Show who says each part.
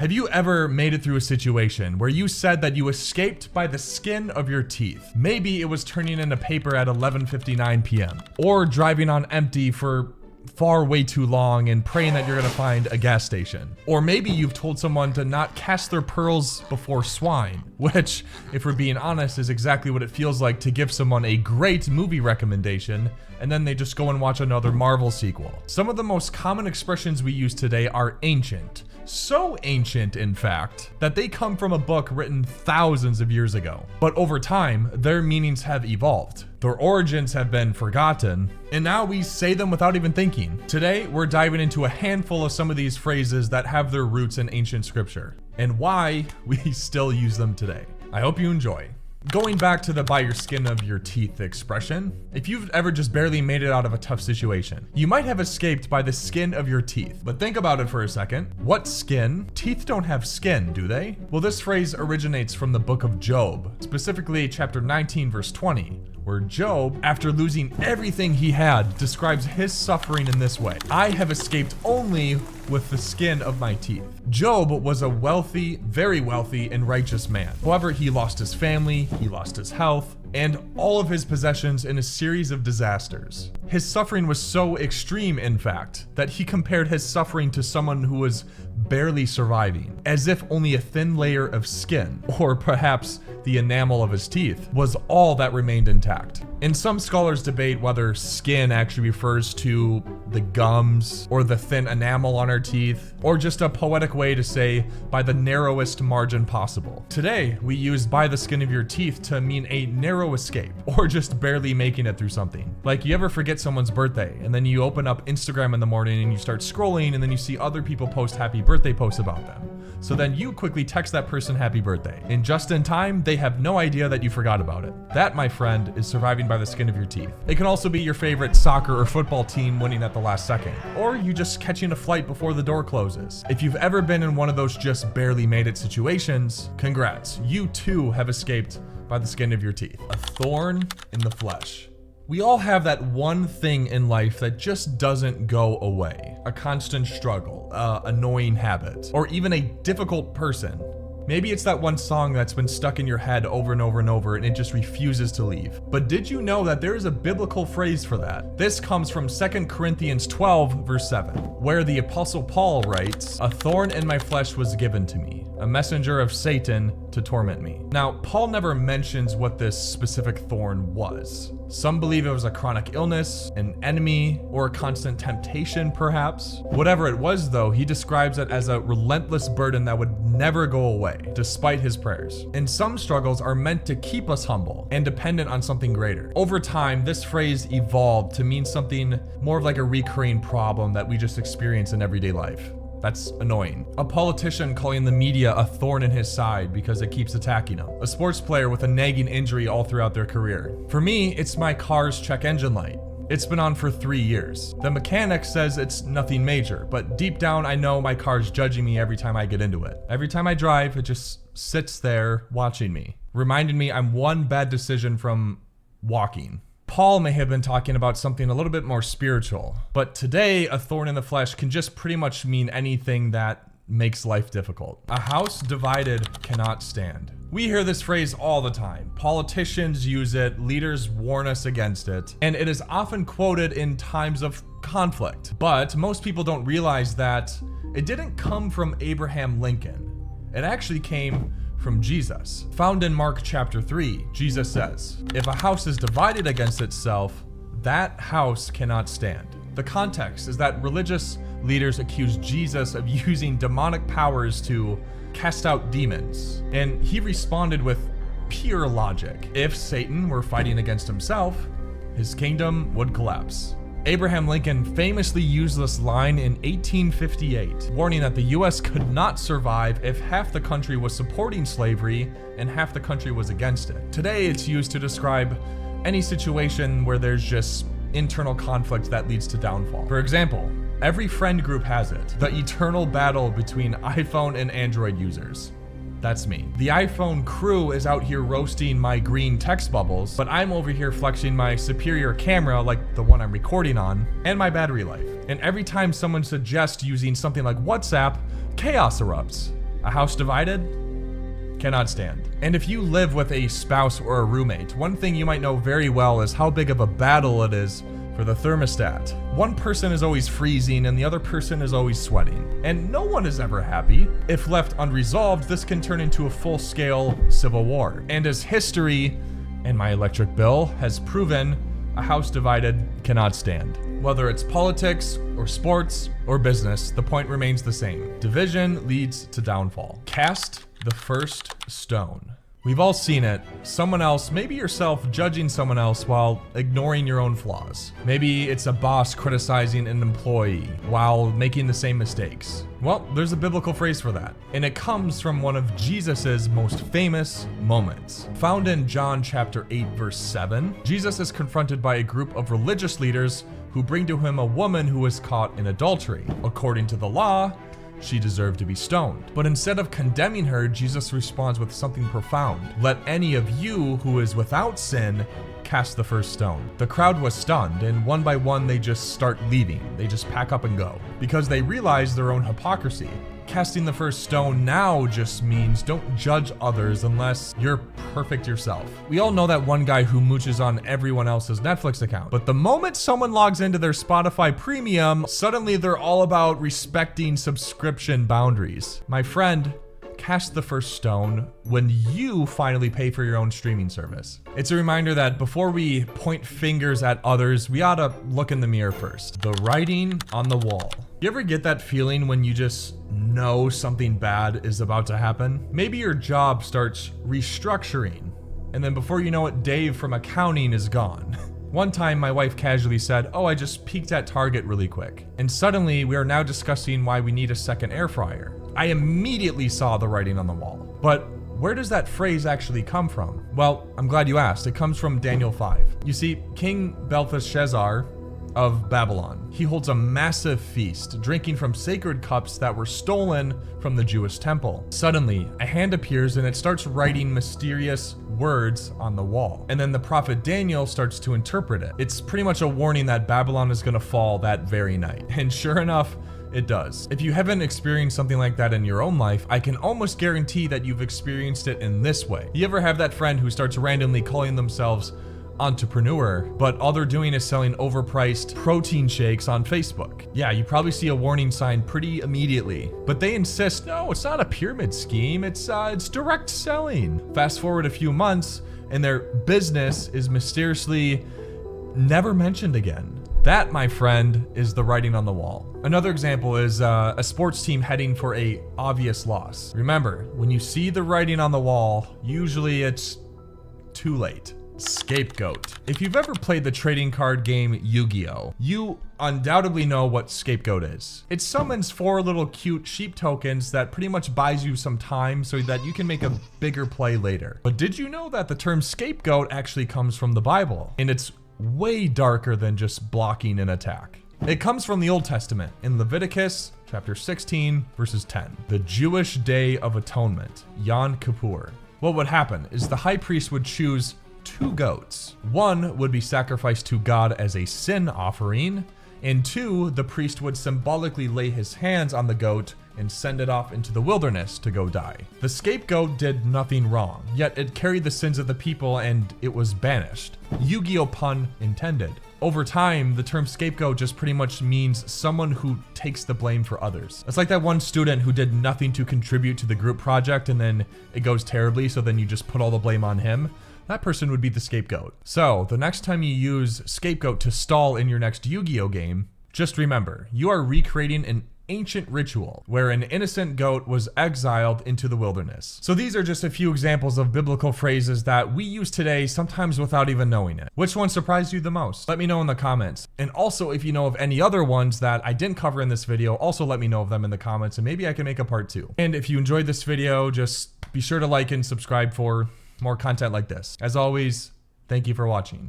Speaker 1: Have you ever made it through a situation where you said that you escaped by the skin of your teeth? Maybe it was turning in a paper at 11:59 p.m. or driving on empty for far way too long and praying that you're gonna find a gas station. Or maybe you've told someone to not cast their pearls before swine, which, if we're being honest, is exactly what it feels like to give someone a great movie recommendation and then they just go and watch another Marvel sequel. Some of the most common expressions we use today are ancient. So ancient, in fact, that they come from a book written thousands of years ago. But over time, their meanings have evolved. Their origins have been forgotten, and now we say them without even thinking. Today, we're diving into a handful of some of these phrases that have their roots in ancient scripture, and why we still use them today. I hope you enjoy. Going back to the by your skin of your teeth expression, if you've ever just barely made it out of a tough situation, you might have escaped by the skin of your teeth. But think about it for a second. What skin? Teeth don't have skin, do they? Well, this phrase originates from the book of Job, specifically chapter 19, verse 20, where Job, after losing everything he had, describes his suffering in this way: I have escaped only with the skin of my teeth. Job was a wealthy, very wealthy, and righteous man. However, he lost his family, he lost his health, and all of his possessions in a series of disasters. His suffering was so extreme, in fact, that he compared his suffering to someone who was barely surviving, as if only a thin layer of skin, or perhaps the enamel of his teeth, was all that remained intact. And some scholars debate whether skin actually refers to the gums or the thin enamel on our teeth, or just a poetic way to say by the narrowest margin possible. Today, we use by the skin of your teeth to mean a narrow escape, or just barely making it through something. Like, you ever forget someone's birthday, and then you open up Instagram in the morning and you start scrolling, and then you see other people post happy birthday posts about them. So then you quickly text that person happy birthday, and just in time, they have no idea that you forgot about it. That, my friend, is surviving by the skin of your teeth. It can also be your favorite soccer or football team winning at the last second, or you just catching a flight before the door closes. If you've ever been in one of those just barely made it situations, congrats, you too have escaped by the skin of your teeth. A thorn in the flesh. We all have that one thing in life that just doesn't go away. A constant struggle, annoying habit, or even a difficult person. Maybe it's that one song that's been stuck in your head over and over and over and it just refuses to leave. But did you know that there is a biblical phrase for that? This comes from 2 Corinthians 12, verse 7, where the Apostle Paul writes, "A thorn in my flesh was given to me, a messenger of Satan to torment me." Now, Paul never mentions what this specific thorn was. Some believe it was a chronic illness, an enemy, or a constant temptation, perhaps. Whatever it was, though, he describes it as a relentless burden that would never go away, despite his prayers. And some struggles are meant to keep us humble and dependent on something greater. Over time, this phrase evolved to mean something more like a recurring problem that we just experience in everyday life. That's annoying. A politician calling the media a thorn in his side because it keeps attacking him. A sports player with a nagging injury all throughout their career. For me, it's my car's check engine light. It's been on for 3 years. The mechanic says it's nothing major, but deep down I know my car's judging me every time I get into it. Every time I drive, it just sits there watching me, reminding me I'm one bad decision from walking. Paul may have been talking about something a little bit more spiritual, but today a thorn in the flesh can just pretty much mean anything that makes life difficult. A house divided cannot stand. We hear this phrase all the time. Politicians use it, leaders warn us against it, and it is often quoted in times of conflict. But most people don't realize that it didn't come from Abraham Lincoln. It actually came from Jesus. Found in Mark chapter 3, Jesus says, "If a house is divided against itself, that house cannot stand." The context is that religious leaders accused Jesus of using demonic powers to cast out demons, and he responded with pure logic. If Satan were fighting against himself, his kingdom would collapse. Abraham Lincoln famously used this line in 1858, warning that the US could not survive if half the country was supporting slavery and half the country was against it. Today, it's used to describe any situation where there's just internal conflict that leads to downfall. For example, every friend group has it, the eternal battle between iPhone and Android users. That's me. The iPhone crew is out here roasting my green text bubbles, but I'm over here flexing my superior camera, like the one I'm recording on, and my battery life. And every time someone suggests using something like WhatsApp, chaos erupts. A house divided? Cannot stand. And if you live with a spouse or a roommate, one thing you might know very well is how big of a battle it is for the thermostat. One person is always freezing and the other person is always sweating. And no one is ever happy. If left unresolved, this can turn into a full-scale civil war. And as history and my electric bill has proven, a house divided cannot stand. Whether it's politics or sports or business, the point remains the same. Division leads to downfall. Cast the first stone. We've all seen it. Someone else, maybe yourself, judging someone else while ignoring your own flaws. Maybe it's a boss criticizing an employee while making the same mistakes. Well, there's a biblical phrase for that, and it comes from one of Jesus's most famous moments. Found in John chapter 8, verse 7, Jesus is confronted by a group of religious leaders who bring to him a woman who was caught in adultery. According to the law, she deserved to be stoned. But instead of condemning her, Jesus responds with something profound. Let any of you who is without sin cast the first stone. The crowd was stunned, and one by one they just start leaving. They just pack up and go because they realize their own hypocrisy. Casting the first stone now just means don't judge others unless you're perfect yourself. We all know that one guy who mooches on everyone else's Netflix account, but the moment someone logs into their Spotify premium, suddenly they're all about respecting subscription boundaries. My friend, cast the first stone when you finally pay for your own streaming service. It's a reminder that before we point fingers at others, we ought to look in the mirror first. The writing on the wall. You ever get that feeling when you just know something bad is about to happen? Maybe your job starts restructuring, and then before you know it, Dave from accounting is gone. One time, my wife casually said, "Oh, I just peeked at Target really quick." And suddenly, we are now discussing why we need a second air fryer. I immediately saw the writing on the wall. But where does that phrase actually come from? Well, I'm glad you asked. It comes from Daniel 5. You see, King Belteshazzar of Babylon, he holds a massive feast, drinking from sacred cups that were stolen from the Jewish temple. Suddenly, a hand appears and it starts writing mysterious words on the wall. And then the prophet Daniel starts to interpret it. It's pretty much a warning that Babylon is going to fall that very night. And sure enough, it does. If you haven't experienced something like that in your own life, I can almost guarantee that you've experienced it in this way. You ever have that friend who starts randomly calling themselves entrepreneur, but all they're doing is selling overpriced protein shakes on Facebook? Yeah, you probably see a warning sign pretty immediately, but they insist, no, it's not a pyramid scheme, it's direct selling. Fast forward a few months, and their business is mysteriously never mentioned again. That, my friend, is the writing on the wall. Another example is a sports team heading for a obvious loss. Remember, when you see the writing on the wall, usually it's too late. Scapegoat. If you've ever played the trading card game Yu-Gi-Oh, you undoubtedly know what scapegoat is. It summons 4 little cute sheep tokens that pretty much buys you some time so that you can make a bigger play later. But did you know that the term scapegoat actually comes from the Bible? And it's way darker than just blocking an attack. It comes from the Old Testament in Leviticus chapter 16 verses 10. The Jewish Day of Atonement, Yom Kippur. What would happen is the high priest would choose 2 goats. One would be sacrificed to God as a sin offering, and 2, the priest would symbolically lay his hands on the goat and send it off into the wilderness to go die. The scapegoat did nothing wrong, yet it carried the sins of the people and it was banished. Yu-Gi-Oh pun intended. Over time, the term scapegoat just pretty much means someone who takes the blame for others. It's like that one student who did nothing to contribute to the group project and then it goes terribly, so then you just put all the blame on him. That person would be the scapegoat. So, the next time you use scapegoat to stall in your next Yu-Gi-Oh game, just remember, you are recreating an ancient ritual where an innocent goat was exiled into the wilderness. So these are just a few examples of biblical phrases that we use today, sometimes without even knowing it. Which one surprised you the most? Let me know in the comments. And also, if you know of any other ones that I didn't cover in this video, also let me know of them in the comments and maybe I can make a part 2. And if you enjoyed this video, just be sure to like and subscribe for more content like this. As always, thank you for watching.